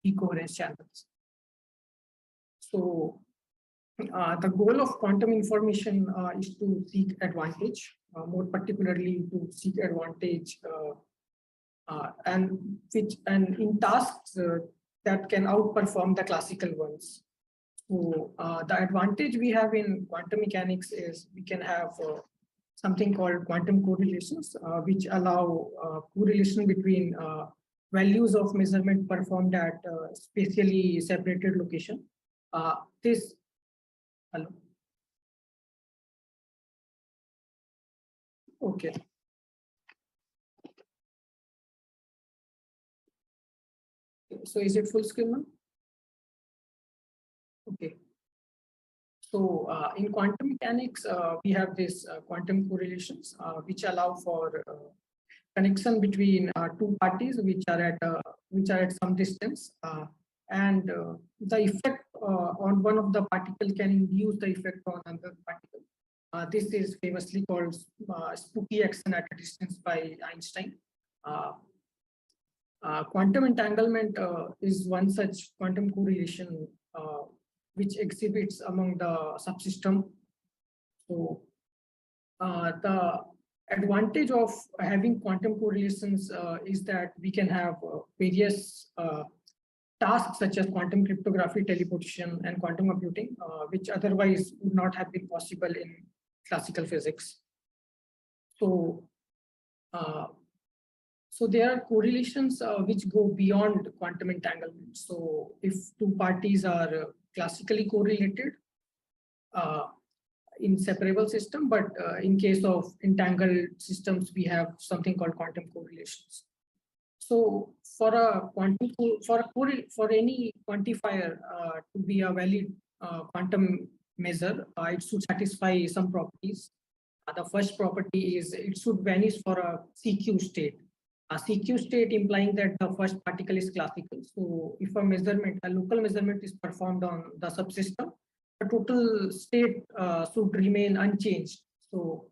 p-coherence channels. So the goal of quantum information is to seek advantage, more particularly to seek advantage and in tasks that can outperform the classical ones. So the advantage we have in quantum mechanics is we can have something called quantum correlations, which allow correlation between values of measurement performed at spatially separated location. Hello. Okay. So is it full screen now? Okay. So in quantum mechanics, we have this quantum correlations, which allow for connection between two parties which are at some distance, and the effect on one of the particle can induce the effect on another particle. This is famously called spooky action at a distance by Einstein. Quantum entanglement is one such quantum correlation which exhibits among the subsystem. So the advantage of having quantum correlations is that we can have various tasks such as quantum cryptography, teleportation, and quantum computing, which otherwise would not have been possible in classical physics. So, so there are correlations which go beyond quantum entanglement. So if two parties are classically correlated in separable system, but in case of entangled systems, we have something called quantum correlations. So for a quantum for any quantifier to be a valid quantum measure, it should satisfy some properties. The first property is it should vanish for a CQ state. A CQ state implying that the first particle is classical. So if a local measurement is performed on the subsystem, the total state should remain unchanged. So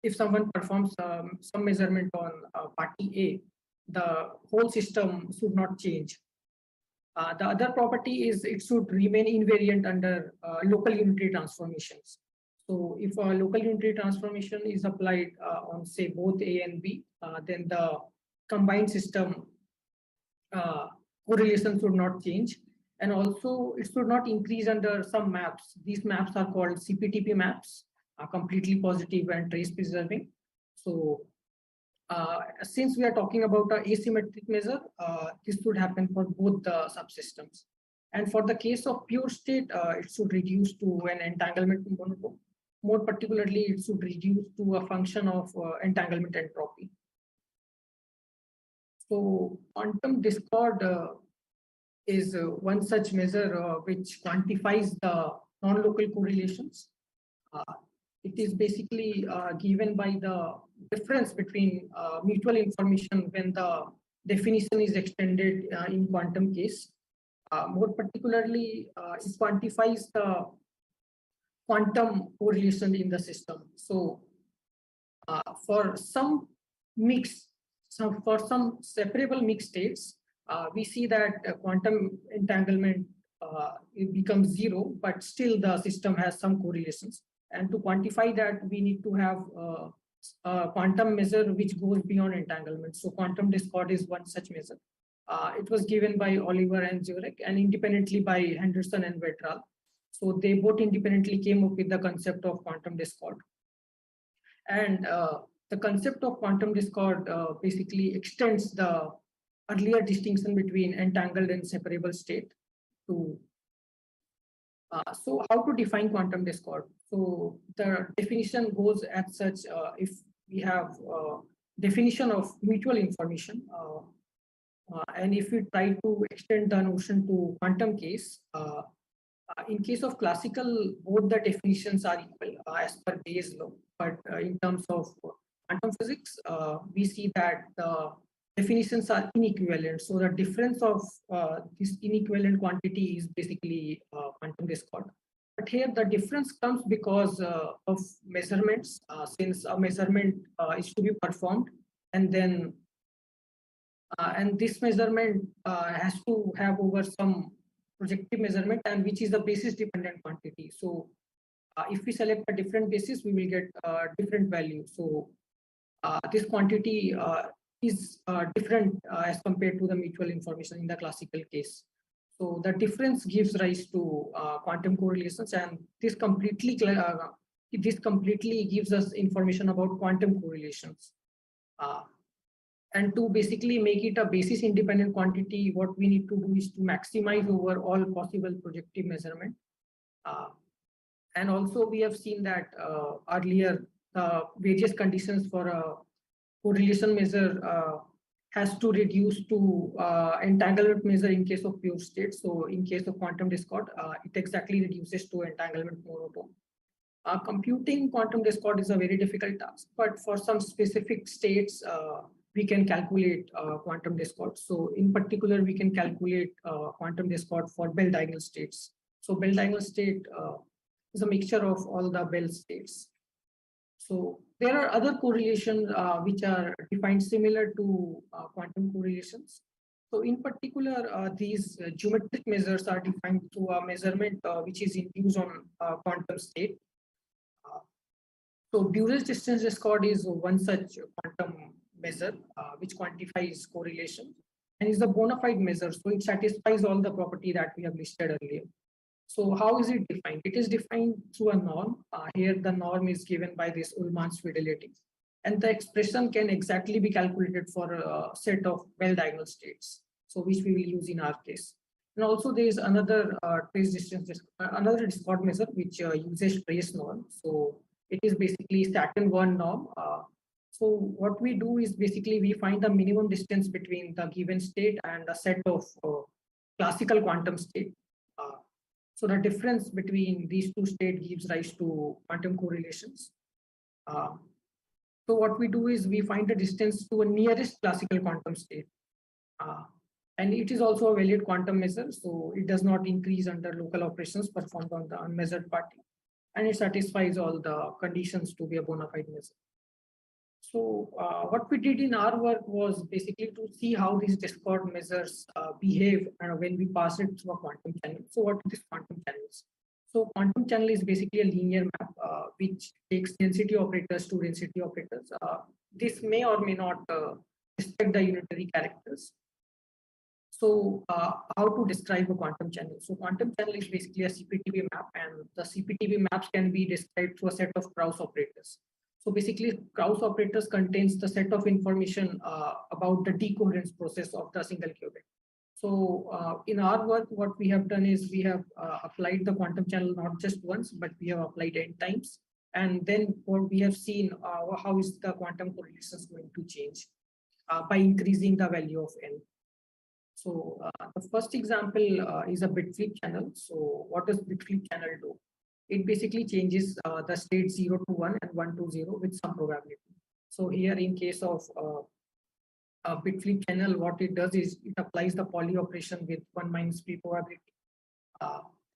if someone performs some measurement on party A, the whole system should not change. The other property is it should remain invariant under local unitary transformations. So if a local unitary transformation is applied on say both A and B, then the combined system correlation should not change. And also it should not increase under some maps. These maps are called CPTP maps, completely positive and trace preserving. So since we are talking about an asymmetric measure, this should happen for both the subsystems. And for the case of pure state, it should reduce to an entanglement monotone. More particularly, it should reduce to a function of entanglement entropy. So quantum discord is one such measure which quantifies the non-local correlations. It is basically given by the difference between mutual information when the definition is extended in quantum case. More particularly, it quantifies the quantum correlation in the system. So for some separable mixed states, we see that quantum entanglement it becomes zero, but still the system has some correlations. And to quantify that, we need to have a quantum measure which goes beyond entanglement. So quantum discord is one such measure. It was given by Oliver and Zurek and independently by Henderson and Vetral. So they both independently came up with the concept of quantum discord. And the concept of quantum discord basically extends the earlier distinction between entangled and separable state to so how to define quantum discord? So the definition goes as such, if we have definition of mutual information, and if we try to extend the notion to quantum case, in case of classical, both the definitions are equal as per Bayes' law. But in terms of quantum physics, we see that the definitions are inequivalent. So the difference of this inequivalent quantity is basically quantum discord. But here the difference comes because of measurements, since a measurement is to be performed and then And this measurement has to have over some projective measurement, and which is the basis dependent quantity. So if we select a different basis, we will get different value. So this quantity is different as compared to the mutual information in the classical case. So the difference gives rise to quantum correlations, and this completely gives us information about quantum correlations. And to basically make it a basis independent quantity, what we need to do is to maximize over all possible projective measurement. And also we have seen that earlier various conditions for a correlation measure has to reduce to entanglement measure in case of pure state. So in case of quantum discord, it exactly reduces to entanglement monotone. Computing quantum discord is a very difficult task, but for some specific states, we can calculate quantum discord. So in particular, we can calculate quantum discord for Bell diagonal states. So Bell diagonal state is a mixture of all the Bell states. So there are other correlations which are defined similar to quantum correlations. So in particular, these geometric measures are defined through a measurement which is induced on quantum state. So Bure's distance discord is one such quantum measure which quantifies correlation and is a bona fide measure. So it satisfies all the property that we have listed earlier. So how is it defined? It is defined through a norm. Here the norm is given by this Ullmann's fidelity. And the expression can exactly be calculated for a set of Bell diagonal states, so which we will use in our case. And also there is another trace distance, another discord measure which uses trace norm. So it is basically Saturn 1 norm. So what we do is basically we find the minimum distance between the given state and a set of classical quantum state. So the difference between these two states gives rise to quantum correlations. So what we do is we find the distance to a nearest classical quantum state. And it is also a valid quantum measure, so it does not increase under local operations performed on the unmeasured party. And it satisfies all the conditions to be a bona fide measure. So what we did in our work was basically to see how these discord measures behave when we pass it through a quantum channel. So what are these quantum channels? So quantum channel is basically a linear map which takes density operators to density operators. This may or may not respect the unitary characters. So how to describe a quantum channel? So quantum channel is basically a CPTB map, and the CPTB maps can be described through a set of Krauss operators. So basically, Krauss operators contains the set of information about the decoherence process of the single qubit. So in our work, what we have done is we have applied the quantum channel not just once, but we have applied n times. And then what we have seen how is the quantum correlations going to change by increasing the value of n. So the first example is a bit flip channel. So what does bit flip channel do? It basically changes the state 0 to 1 and 1 to 0 with some probability. So here in case of a bit flip channel, what it does is it applies the Pauli operation with 1 minus p probability.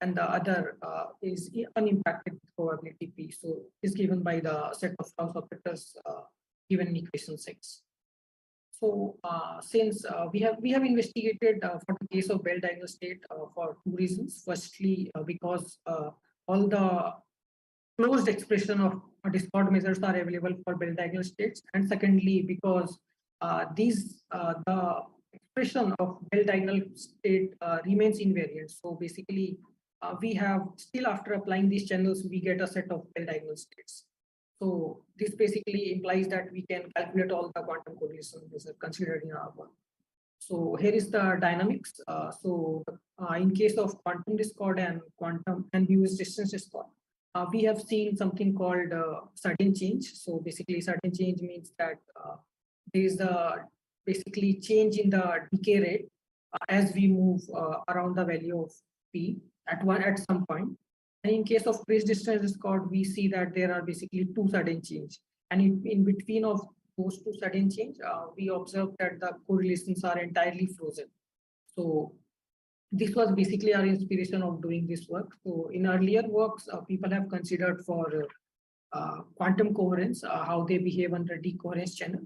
And the other is unimpacted probability p. So is given by the set of Krauss operators given in equation 6. So since we have investigated for the case of Bell diagonal state for two reasons. Firstly, because all the closed expression of discord measures are available for Bell diagonal states, and secondly, because the expression of Bell diagonal state remains invariant. So basically, we have still after applying these channels, we get a set of Bell diagonal states. So this basically implies that we can calculate all the quantum correlations considered in our work. So here is the dynamics. In case of quantum discord and quantum and Bure's distance discord, we have seen something called sudden change. So basically, sudden change means that there is a basically change in the decay rate as we move around the value of p at some point. And in case of trace distance discord, we see that there are basically two sudden change, and in between of those two sudden change, we observe that the correlations are entirely frozen. So this was basically our inspiration of doing this work. So in earlier works, people have considered for quantum coherence, how they behave under decoherence channel.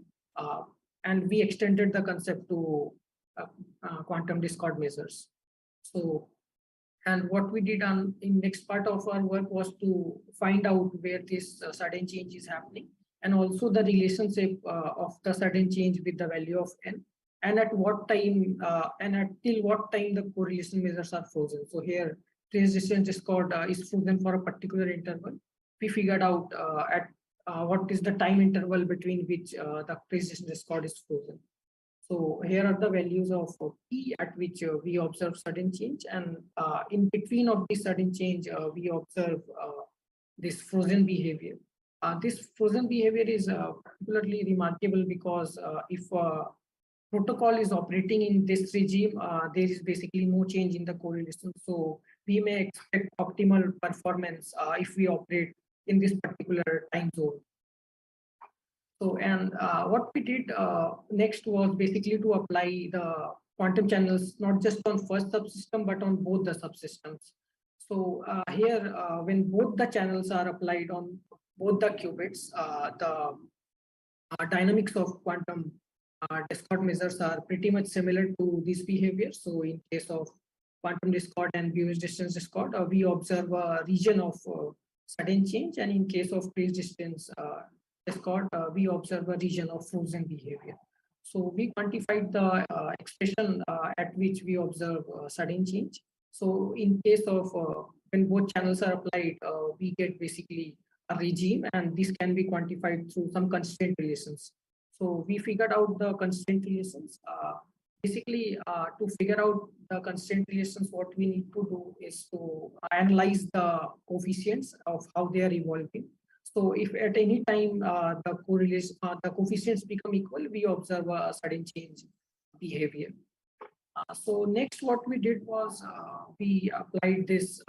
and we extended the concept to quantum discord measures. So, and what we did in next part of our work was to find out where this sudden change is happening, and also the relationship of the sudden change with the value of n, and at what time and at till what time the correlation measures are frozen. So here, trace distance discord is frozen for a particular interval. We figured out at what is the time interval between which the trace distance discord is frozen. So here are the values of P at which we observe sudden change, and in between of this sudden change, we observe this frozen behavior. This frozen behavior is particularly remarkable because if protocol is operating in this regime, there is basically no change in the correlation. So we may expect optimal performance if we operate in this particular time zone. So, and what we did next was basically to apply the quantum channels, not just on first subsystem, but on both the subsystems. So here, when both the channels are applied on both the qubits, the dynamics of quantum discord measures are pretty much similar to this behavior. So in case of quantum discord and Lewis distance discord, we observe a region of sudden change, and in case of phase distance discord, we observe a region of frozen behavior. So we quantified the expression at which we observe sudden change. So in case of when both channels are applied, we get basically a regime, and this can be quantified through some constraint relations. So we figured out the constraint relations. Basically, to figure out the constraint relations, what we need to do is to analyze the coefficients of how they are evolving. So if at any time the correlation, the coefficients become equal, we observe a sudden change behavior. So next, what we did was we applied this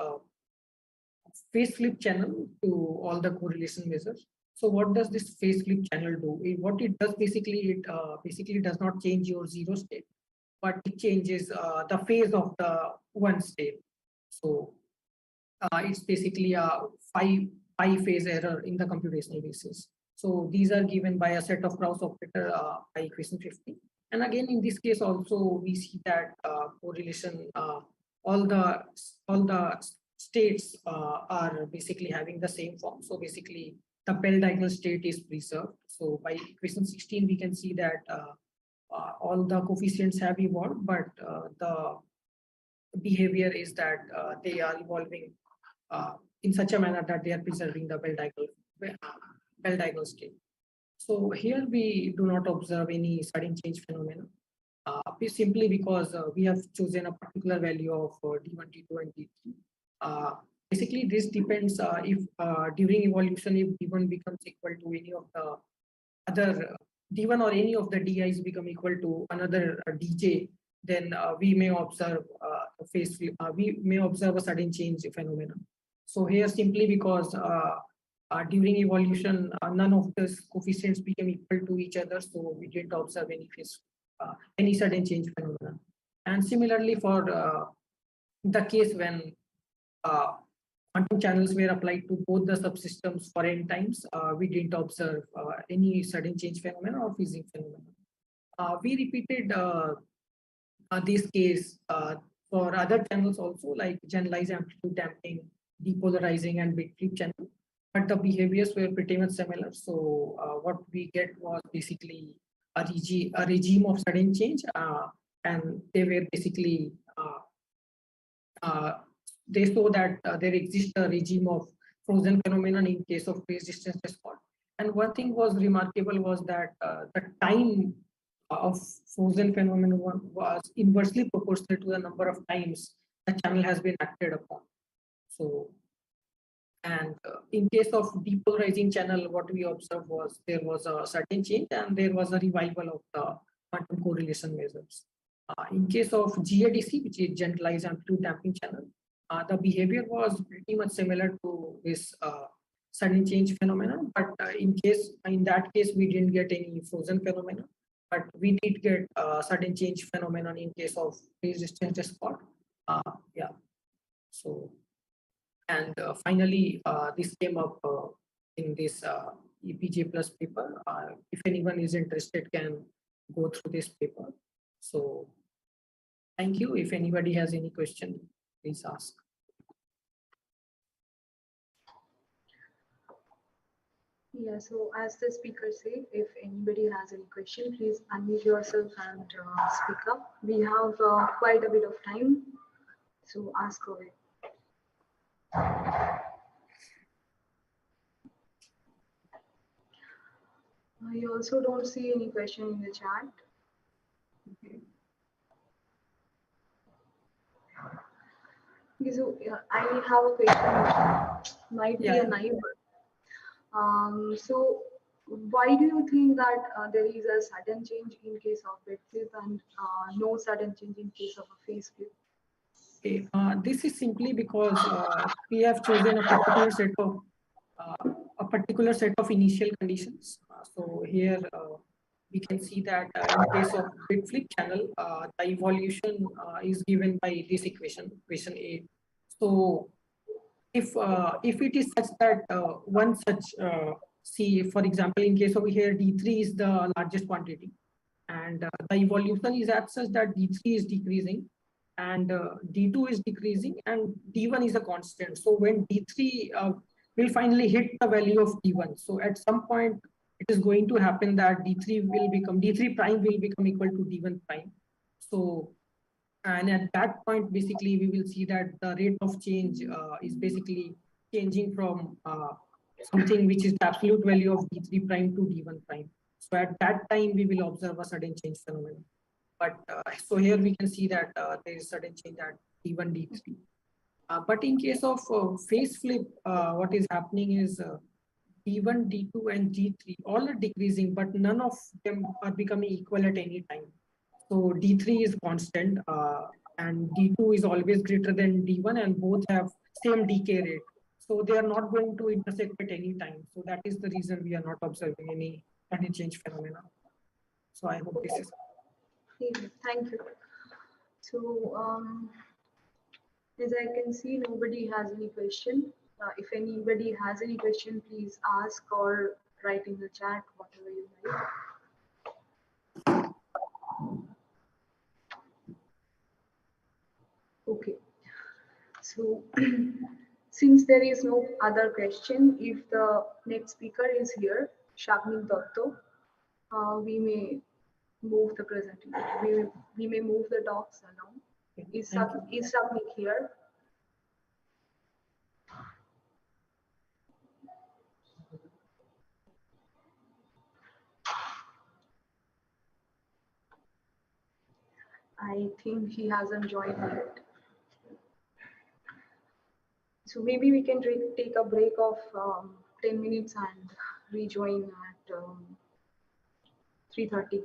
phase flip channel to all the correlation measures. So what does this phase flip channel do? What it does basically, it basically does not change your zero state, but it changes the phase of the one state. So it's basically a pi phase error in the computational basis. So these are given by a set of Krauss operator by equation 50. And again, in this case also, we see that correlation, all the states are basically having the same form. So basically, the Bell diagonal state is preserved. So by equation 16, we can see that all the coefficients have evolved, but the behavior is that they are evolving in such a manner that they are preserving the Bell diagonal state. So here we do not observe any sudden change phenomenon, simply because we have chosen a particular value of D1, D2, and D3. Basically, this depends if during evolution, if D1 becomes equal to any of the other D1 or any of the DIs become equal to another DJ, then we may observe we may observe a sudden change phenomenon. So here, simply because during evolution, none of the coefficients became equal to each other, so we didn't observe any sudden change phenomenon. And similarly, for the case when quantum channels were applied to both the subsystems for n times, we didn't observe any sudden change phenomenon or phasing phenomenon. We repeated this case for other channels also, like generalized amplitude damping, depolarizing, and bit flip channel, but the behaviors were pretty much similar. So what we get was basically a regime of sudden change, and they were basically they saw that there exists a regime of frozen phenomenon in case of phase distance discord. And one thing was remarkable was that the time of frozen phenomenon was inversely proportional to the number of times the channel has been acted upon. So, and in case of depolarizing channel, what we observed was there was a certain change and there was a revival of the quantum correlation measures. In case of GADC, which is generalized amplitude damping channel, the behavior was pretty much similar to this sudden change phenomenon, but in that case, we didn't get any frozen phenomenon, but we did get sudden change phenomenon in case of phase distance discord. Yeah. So, and finally, this came up in this EPJ plus paper. If anyone is interested, can go through this paper. So thank you. If anybody has any question, please ask. Yeah, so as the speaker said, if anybody has any question, please unmute yourself and speak up. We have quite a bit of time, so ask away. I also don't see any question in the chat. Okay. Okay, so I have a question, might be a naive one. So why do you think that there is a sudden change in case of bed flip and no sudden change in case of a face flip? Okay. This is simply because we have chosen uh, a particular set of initial conditions. So here we can see that in case of bit flip channel, the evolution is given by this equation A. So if it is such that one such see, for example, in case over here D3 is the largest quantity, and the evolution is at such that D3 is decreasing and D2 is decreasing and D1 is a constant. So when D3 will finally hit the value of D1, so at some point it is going to happen that D3 prime will become equal to D1 prime. So and at that point, basically, we will see that the rate of change is basically changing from something which is the absolute value of D3 prime to D1 prime. So at that time, we will observe a sudden change phenomenon. But so here we can see that there is sudden change at D1, D3. But in case of phase flip, what is happening is D1, D2, and D3 all are decreasing, but none of them are becoming equal at any time. So D3 is constant and D2 is always greater than D1 and both have same decay rate. So they are not going to intersect at any time. So that is the reason we are not observing any sudden change phenomena. So I hope this is. Thank you. So as I can see, nobody has any question. If anybody has any question, please ask or write in the chat, whatever you like. Okay. So since there is no other question, if the next speaker is here, Shagnik Dotto, we may move the presentation. We may move the docs along. Is Shagnik here? I think he hasn't joined yet. So maybe we can take a break of 10 minutes and rejoin at 3:30.